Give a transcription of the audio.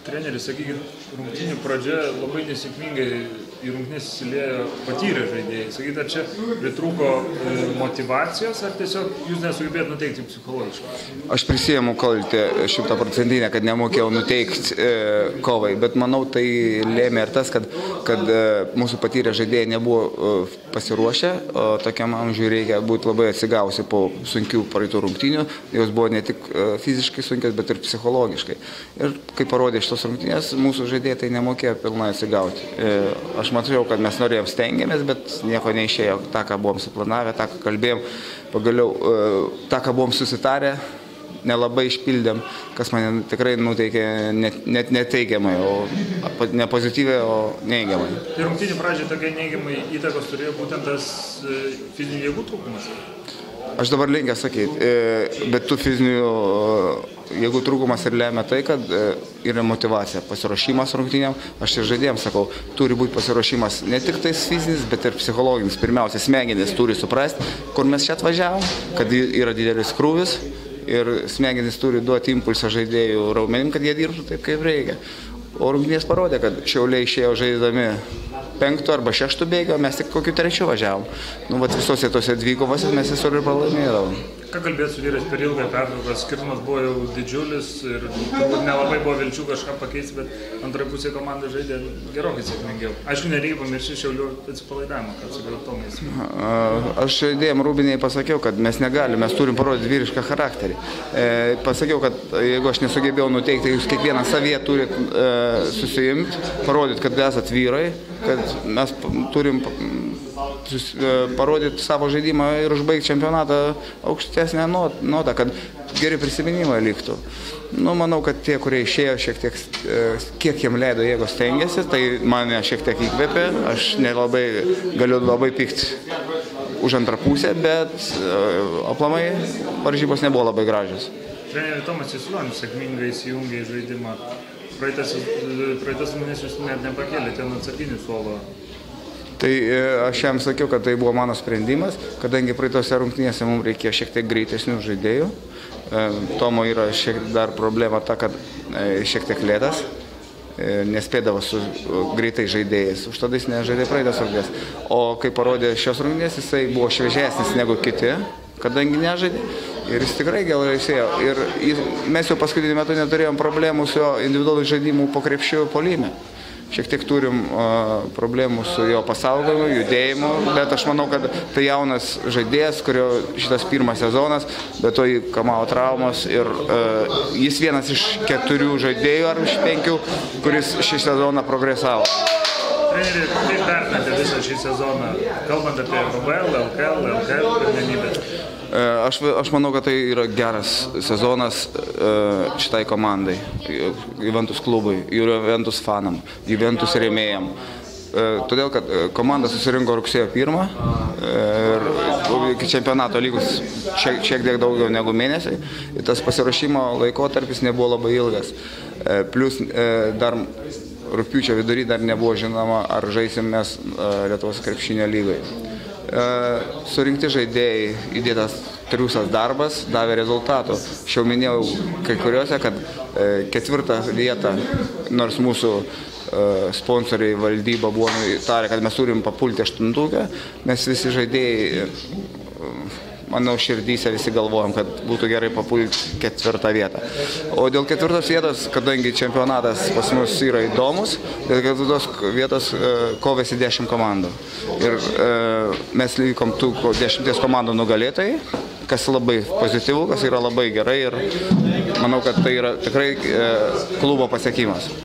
Treneris, sakykit, rungtynių pradžia labai nesėkmingai į rungtynės įsiliejo patyrę žaidėjai. Sakykit, ar čia pritrūko motyvacijos, ar tiesiog jūs nesugebėjot nuteikti psichologiškai? Aš prisijėmu kaltę 100%, kad nemokėjau nuteikti kovai, bet manau tai lėmė ir tas, kad mūsų patyrę žaidėjai nebuvo pasiruošę, o tokiam amžiui reikia būti labai atsigausi po sunkių praeitų rungtynių. Jos buvo ne tik fiziškai sunkios, bet ir psichologiškai. Ir kaip parodė šitos rungtynės, mūsų žaidėjai tai nemokėjo pilnai atsigauti. Aš mačiau, kad mes norėjom stengiamės, bet nieko neišėjo. Ta, ką buvom suplanavę, ta, ką kalbėjom, pagaliau ta, ką buvom susitarę, nelabai išpildėm, kas mane tikrai nuteikė net neteigiamai, ne pozityviai, o neigiamai. Ir rungtynių pradžioje tokia neigiamai įtakos turėjo būtent tas fizinių jėgų trūkumas? Aš dabar linkęs sakyti, bet tų fizinių jėgų trūkumas ir lemia tai, kad yra motyvacija, pasiruošimas rungtynėm. Aš ir žaidėjams sakau, turi būti pasiruošimas ne tik tais fizinis, bet ir psichologinis. Pirmiausia, smegenys turi suprasti, kur mes čia atvažiavom, kad yra didelis krūvis ir smegenys turi duoti impulsą žaidėjų raumenim, kad jie dirbtų taip, kaip reikia. O rungtynės parodė, kad Šiauliai išėjo žaisdami 5 arba 6 bėgio, mes tik kokiu 3 važiavom. Nu, vat visose tose dvikovose mes visur ir pralaimėdavom. Ką kalbėti su vyrais per ilgą pertrauką? Skirtumas buvo jau didžiulis ir turbūt nelabai buvo vilčių kažką pakeisti, bet antroje pusėje komanda žaidė gerokai sėkmingiau. Aišku, nereikia pamiršti Šiaulių atsipalaidavimą, kad sakiau Tomais. Aš žaidėjim Rūbinei pasakiau, kad mes negalim, mes turim parodyti vyrišką charakterį. Pasakiau, kad jeigu aš nesugebėjau nuteikti, jūs kiekvieną savyje turit susiimti, parodyti, kad esat vyrai, kad mes turim parodyti savo žaidimą ir užbaigti čempionatą aukštesnę notą, kad geri prisiminimai liktų. Nu, manau, kad tie, kurie išėjo šiek tiek, kiek jiem leido jėgos stengiasi, tai mane šiek tiek įkvėpė. Aš galiu labai pykti už antrą pusę, bet aplamai varžybos nebuvo labai gražios. Treneris Tomas Jasulionis sėkmingai įsijungė į žaidimą. Praeitas mėnesius net nepakėlė ten atsarginių suolo. Tai aš jam sakiau, kad tai buvo mano sprendimas, kadangi praeitose rungtynėse mums reikėjo šiek tiek greitesnių žaidėjų. Tomo yra dar problema ta, kad šiek tiek lėtas, nespėdavo su greitais žaidėjais. Užtada jis nežaidė praeitas rungtynės. O kaip parodė šios rungtynės, jisai buvo šviežesnis negu kiti, kadangi nežaidė. Ir jis tikrai gerai išėjo. Ir mes jau paskutiniu metu neturėjom problemų su jo individualiu žaidimu po krepšiu puolime. Šiek tiek turim problemų su jo pasaugojimu, judėjimu, bet aš manau, kad tai jaunas žaidėjas, kurio šitas pirmas sezonas, bet to jį kamavo traumos ir jis vienas iš 4 žaidėjų ar iš 5, kuris šį sezoną progresavo. Treneri, kaip vertinate visą šį sezoną, kalbant apie BBL, LKL pirmenybę? Aš manau, kad tai yra geras sezonas šitai komandai, Juventus klubui, Juventus fanam, Juventus rėmėjam. Todėl, kad komanda susirinko rugsėjo 1 ir iki čempionato lygus šiek tiek daugiau negu mėnesiai. Ir tas pasiruošimo laikotarpis nebuvo labai ilgas. Plius dar rugpjūčio vidury dar nebuvo žinoma, ar žaisim mes Lietuvos krepšinio lygoje. Surinkti žaidėjai, įdėtas triūsas darbas davė rezultatų. Aš jau minėjau kai kuriuose, kad 4 vietą, nors mūsų sponsoriai valdyba buvo nutarę, kad mes turim papulti 8, mes visi žaidėjai, manau, širdyse visi galvojam, kad būtų gerai papulti 4 vietą. O dėl 4 vietos, kadangi čempionatas pas mus yra įdomus, dėl 4 vietos kovėsi 10 komandų. Ir mes likom tų 10 komandų nugalėtojai, kas labai pozityvu, kas yra labai gerai ir manau, kad tai yra tikrai klubo pasiekimas.